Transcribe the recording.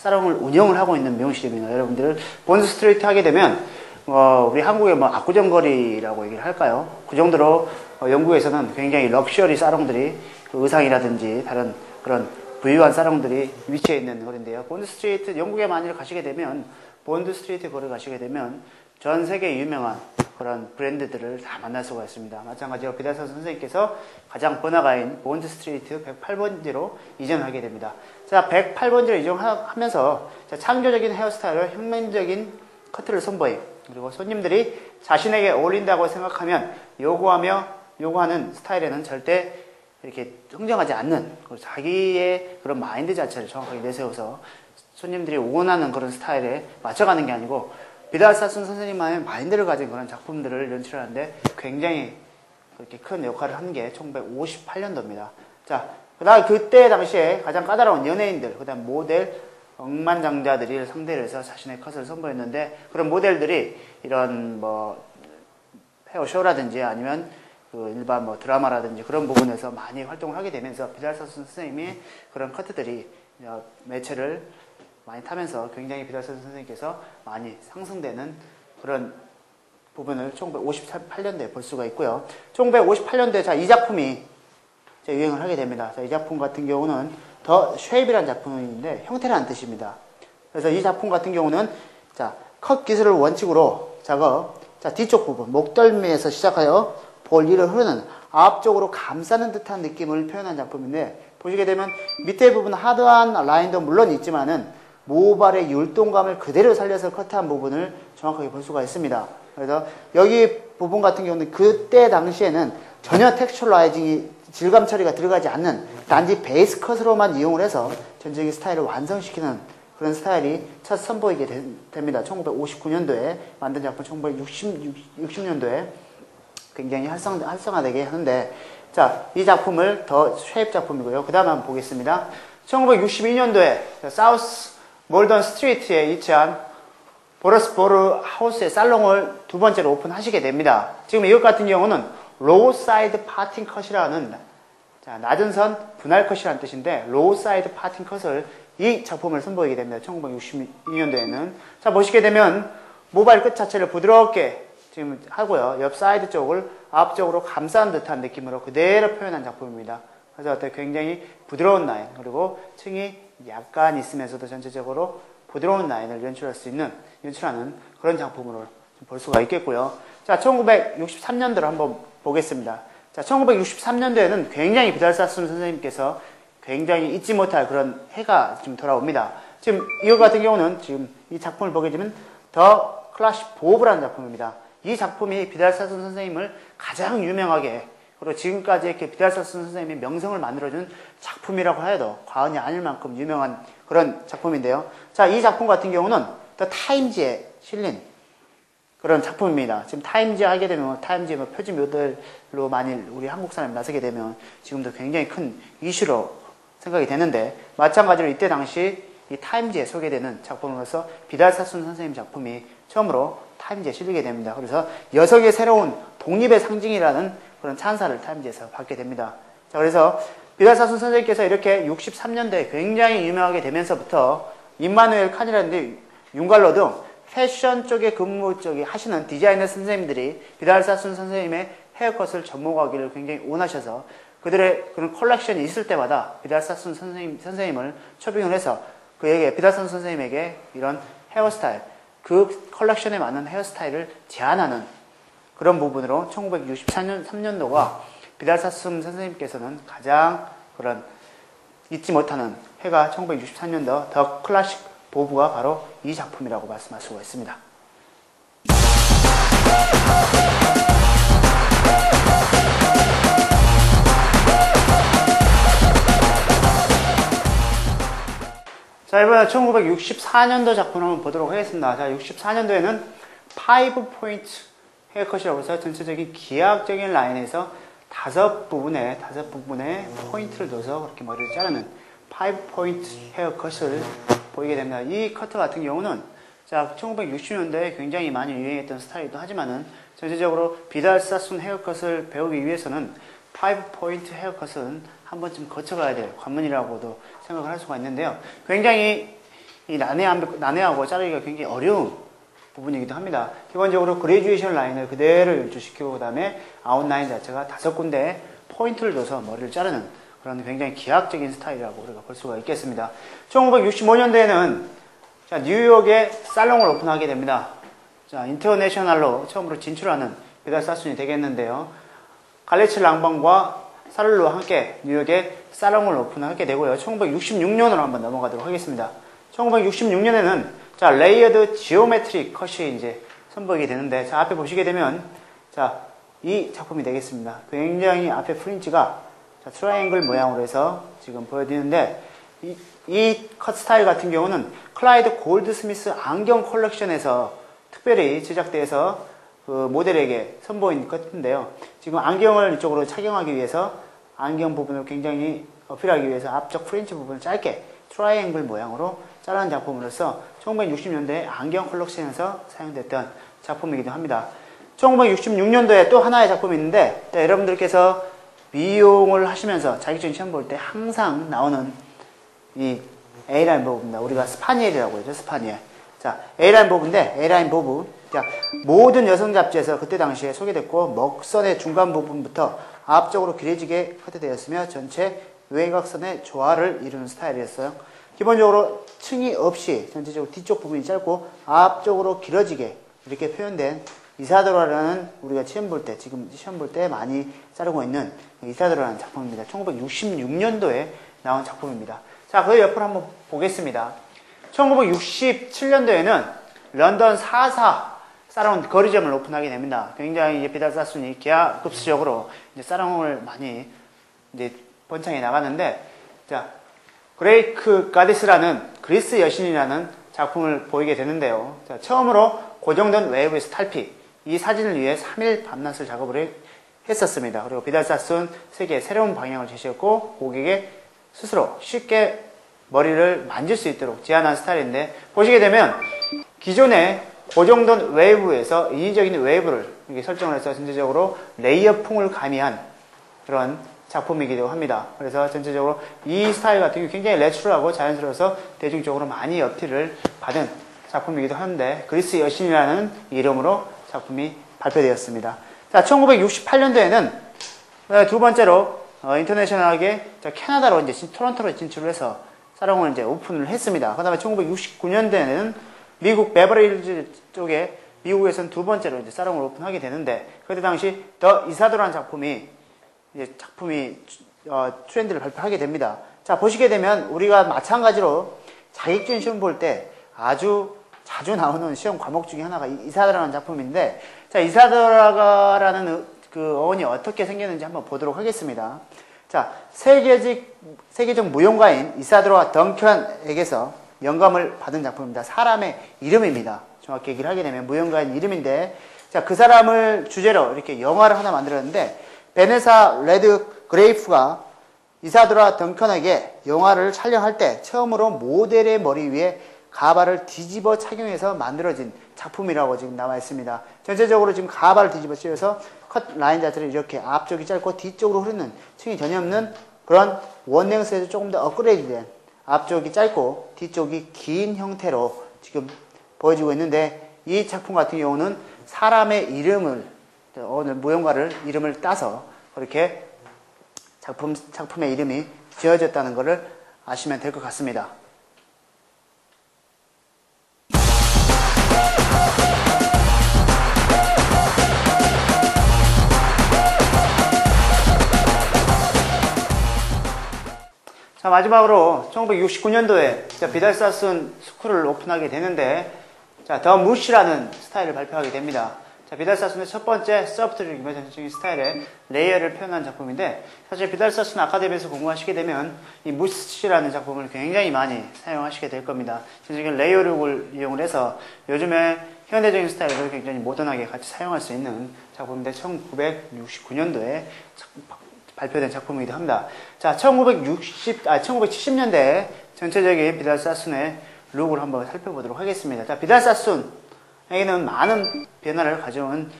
사롱을 운영을 하고 있는 미용실입니다. 여러분들 본드 스트레이트 하게 되면 우리 한국의 뭐 압구정거리라고 얘기를 할까요? 그 정도로 영국에서는 굉장히 럭셔리 사롱들이 의상이라든지 다른 그런 부유한 사롱들이 위치해 있는 거리인데요. 본드 스트리트 영국에 만일 가시게 되면 본드 스트리트 거리 가시게 되면 전 세계 유명한 그런 브랜드들을 다 만날 수가 있습니다. 마찬가지로 비달사 선생님께서 가장 번화가인 본드 스트리트 108번지로 이전하게 됩니다. 자, 108번지로 이전하면서 창조적인 헤어스타일을 혁명적인 커트를 선보임. 그리고 손님들이 자신에게 어울린다고 생각하면 요구하는 스타일에는 절대 이렇게 흥정하지 않는 자기의 그런 마인드 자체를 정확하게 내세워서 손님들이 원하는 그런 스타일에 맞춰가는 게 아니고 비달 사슨 선생님만의 마인드를 가진 그런 작품들을 연출하는데 굉장히 그렇게 큰 역할을 한 게 1958년도입니다. 자, 그다음 그때 당시에 가장 까다로운 연예인들, 그다음 모델, 억만장자들이 상대를 해서 자신의 컷을 선보였는데 그런 모델들이 이런 뭐 헤어쇼라든지 아니면 그 일반 뭐 드라마라든지 그런 부분에서 많이 활동을 하게 되면서 비달 사슨 선생님의 그런 커트들이 매체를 많이 타면서 굉장히 비달 사슨 선생님께서 많이 상승되는 그런 부분을 1958년도에 볼 수가 있고요. 1958년도에 자, 이 작품이 유행을 하게 됩니다. 자, 이 작품 같은 경우는 더 쉐입이라는 작품인데 형태라는 뜻입니다. 그래서 이 작품 같은 경우는 자, 컷 기술을 원칙으로 작업, 자, 뒤쪽 부분, 목덜미에서 시작하여 볼 위를 흐르는 앞쪽으로 감싸는 듯한 느낌을 표현한 작품인데 보시게 되면 밑에 부분 하드한 라인도 물론 있지만은 모발의 율동감을 그대로 살려서 커트한 부분을 정확하게 볼 수가 있습니다. 그래서 여기 부분 같은 경우는 그때 당시에는 전혀 텍스처라이징이 질감 처리가 들어가지 않는 단지 베이스 컷으로만 이용을 해서 전적인 스타일을 완성시키는 그런 스타일이 첫 선보이게 됩니다. 1959년도에 만든 작품 1960년도에 굉장히 활성화되게 하는데 자, 이 작품을 더 쉐입 작품이고요. 그 다음에 한번 보겠습니다. 1962년도에 사우스 몰던 스트리트에 위치한 보러스보르 하우스의 살롱을 두 번째로 오픈하시게 됩니다. 지금 이것 같은 경우는 로우 사이드 파팅 컷이라는 자, 낮은 선 분할 컷이라는 뜻인데 로우 사이드 파팅 컷을 이 작품을 선보이게 됩니다. 1962년도에는 자, 보시게 되면 모발 끝 자체를 부드럽게 지금 하고요. 옆 사이드 쪽을 앞쪽으로 감싼 듯한 느낌으로 그대로 표현한 작품입니다. 그래서 굉장히 부드러운 라인 그리고 층이 약간 있으면서도 전체적으로 부드러운 라인을 연출하는 그런 작품으로 볼 수가 있겠고요. 자, 1963년도를 한번 보겠습니다. 자, 1963년도에는 굉장히 비달사순 선생님께서 굉장히 잊지 못할 그런 해가 지금 돌아옵니다. 지금 이거 같은 경우는 지금 이 작품을 보게 되면 더 클래식 보브라는 작품입니다. 이 작품이 비달사순 선생님을 가장 유명하게 그리고 지금까지 이렇게 비달사순 선생님의 명성을 만들어준 작품이라고 해도 과언이 아닐 만큼 유명한 그런 작품인데요. 자, 이 작품 같은 경우는 더 타임지에 실린 그런 작품입니다. 지금 타임지 하게 되면 타임지 뭐 표지 모델로 만일 우리 한국 사람이 나서게 되면 지금도 굉장히 큰 이슈로 생각이 되는데 마찬가지로 이때 당시 이 타임지에 소개되는 작품으로서 비달사순 선생님 작품이 처음으로 타임지에 실리게 됩니다. 그래서 여성의 새로운 독립의 상징이라는 그런 찬사를 타임지에서 받게 됩니다. 자, 그래서 비달사순 선생님께서 이렇게 63년도에 굉장히 유명하게 되면서부터 임마누엘 칸이라든지 윤갈로 등 패션 쪽에 하시는 디자이너 선생님들이 비달사순 선생님의 헤어컷을 접목하기를 굉장히 원하셔서 그들의 그런 컬렉션이 있을 때마다 비달사순 선생님을 초빙을 해서 비달사순 선생님에게 이런 헤어스타일, 그 컬렉션에 맞는 헤어스타일을 제안하는 그런 부분으로 1963년도가 비달사순 선생님께서는 가장 그런 잊지 못하는 해가 1963년도 더 클래식 보브가 바로 이 작품이라고 말씀할 수가 있습니다. 자, 이번에 1964년도 작품을 한번 보도록 하겠습니다. 자, 64년도에는 5포인트 헤어컷이라고 해서 전체적인 기하학적인 라인에서 다섯 부분에 포인트를 둬서 그렇게 머리를 자르는 5포인트 헤어컷을 보이게 됩니다. 이 커트 같은 경우는 자, 1960년대에 굉장히 많이 유행했던 스타일이기도 하지만은 전체적으로 비달사순 헤어컷을 배우기 위해서는 5포인트 헤어컷은 한 번쯤 거쳐가야 될 관문이라고도 생각을 할 수가 있는데요. 굉장히 이 난해하고 자르기가 굉장히 어려운 부분이기도 합니다. 기본적으로 그레듀에이션 라인을 그대로 연출시키고, 그 다음에 아웃라인 자체가 5군데 포인트를 줘서 머리를 자르는 그런 굉장히 기하학적인 스타일이라고 우리가 볼 수가 있겠습니다. 1965년도에는 자, 뉴욕에 살롱을 오픈하게 됩니다. 자, 인터내셔널로 처음으로 진출하는 비달 사순이 되겠는데요. 갈레츠 랑방과 사를루와 함께 뉴욕에 살롱을 오픈하게 되고요. 1966년으로 한번 넘어가도록 하겠습니다. 1966년에는 자, 레이어드 지오메트릭 컷이 이제 선보이게 되는데, 자, 앞에 보시게 되면, 자, 이 작품이 되겠습니다. 굉장히 앞에 프린츠가, 자, 트라이앵글 모양으로 해서 지금 보여드리는데, 이 컷 스타일 같은 경우는 클라이드 골드스미스 안경 컬렉션에서 특별히 제작돼서 그 모델에게 선보인 컷인데요. 지금 안경을 이쪽으로 착용하기 위해서 안경 부분을 굉장히 어필하기 위해서 앞쪽 프린츠 부분을 짧게 트라이앵글 모양으로 자른 작품으로서 1960년대 안경 컬렉션에서 사용됐던 작품이기도 합니다. 1966년도에 또 하나의 작품이 있는데, 자, 여러분들께서 미용을 하시면서 자격증 시험 볼 때 항상 나오는 이 A라인 보브입니다. 우리가 스파니엘이라고 하죠. 스파니엘. 자, A라인 보브인데, A라인 보브. 자, 모든 여성 잡지에서 그때 당시에 소개됐고, 먹선의 중간 부분부터 앞쪽으로 길어지게 커트되었으며 전체 외곽선의 조화를 이루는 스타일이었어요. 기본적으로 층이 없이 전체적으로 뒤쪽 부분이 짧고 앞쪽으로 길어지게 이렇게 표현된 이사도라라는, 우리가 시험 볼 때, 지금 시험 볼 때 많이 자르고 있는 이사도라라는 작품입니다. 1966년도에 나온 작품입니다. 자, 그 옆으로 한번 보겠습니다. 1967년도에는 런던 4사 사롱 거리점을 오픈하게 됩니다. 굉장히 비달 사순이 기하급수적으로 이제 사롱을 많이 이제 번창해 나가는데, 자, 그레이크 가디스라는 그리스 여신이라는 작품을 보이게 되는데요. 자, 처음으로 고정된 웨이브에서 탈피, 이 사진을 위해 3일 밤낮을 작업을 했었습니다. 그리고 비달 사순 세계의 새로운 방향을 제시했고, 고객의 스스로 쉽게 머리를 만질 수 있도록 제안한 스타일인데, 보시게 되면 기존의 고정된 웨이브에서 인위적인 웨이브를 이렇게 설정을 해서 전체적으로 레이어풍을 가미한 그런 작품이기도 합니다. 그래서 전체적으로 이 스타일 같은 경우 굉장히 내추럴하고 자연스러워서 대중적으로 많이 어필을 받은 작품이기도 한데, 그리스 여신이라는 이름으로 작품이 발표되었습니다. 자, 1968년도에는 두 번째로 인터내셔널하게 캐나다로 이제 토론토로 진출을 해서 사롱을 이제 오픈을 했습니다. 그 다음에 1969년도에는 미국 베버리힐즈 쪽에 미국에서는 두 번째로 이제 사롱을 오픈하게 되는데, 그때 당시 더 이사도라는 작품이 트렌드를 발표하게 됩니다. 자, 보시게 되면 우리가 마찬가지로 자격증 시험 볼 때 아주 자주 나오는 시험 과목 중에 하나가 이사도라는 작품인데, 자, 이사도라라는 그 어원이 어떻게 생겼는지 한번 보도록 하겠습니다. 자, 세계적 무용가인 이사도라 덩컨에게서 영감을 받은 작품입니다. 사람의 이름입니다. 정확히 얘기를 하게 되면 무용가인 이름인데, 자, 그 사람을 주제로 이렇게 영화를 하나 만들었는데, 베네사 레드그레이프가 이사도라 덩컨에게 영화를 촬영할 때 처음으로 모델의 머리 위에 가발을 뒤집어 착용해서 만들어진 작품이라고 지금 나와 있습니다. 전체적으로 지금 가발을 뒤집어 씌워서 컷 라인 자체를 이렇게 앞쪽이 짧고 뒤쪽으로 흐르는 층이 전혀 없는 그런 원랭스에서 조금 더 업그레이드된 앞쪽이 짧고 뒤쪽이 긴 형태로 지금 보여지고 있는데, 이 작품 같은 경우는 사람의 이름을, 오늘 무용가를 이름을 따서 그렇게 작품의 이름이 지어졌다는 것을 아시면 될 것 같습니다. 자, 마지막으로 1969년도에 비달 사순 스쿨을 오픈하게 되는데, 자, 더 무시라는 스타일을 발표하게 됩니다. 자, 비달 사순의 첫 번째 서브트릭 전체적인 스타일의 레이어를 표현한 작품인데, 사실 비달 사순 아카데미에서 공부하시게 되면 이 무시라는 작품을 굉장히 많이 사용하시게 될 겁니다. 전체적인 레이어력을 이용을 해서 요즘에 현대적인 스타일을 굉장히 모던하게 같이 사용할 수 있는 작품인데, 1969년도에 발표된 작품이기도 합니다. 자, 1970년대 전체적인 비달 사순의 룩을 한번 살펴보도록 하겠습니다. 자, 비달 사순에게는 많은 변화를 가져온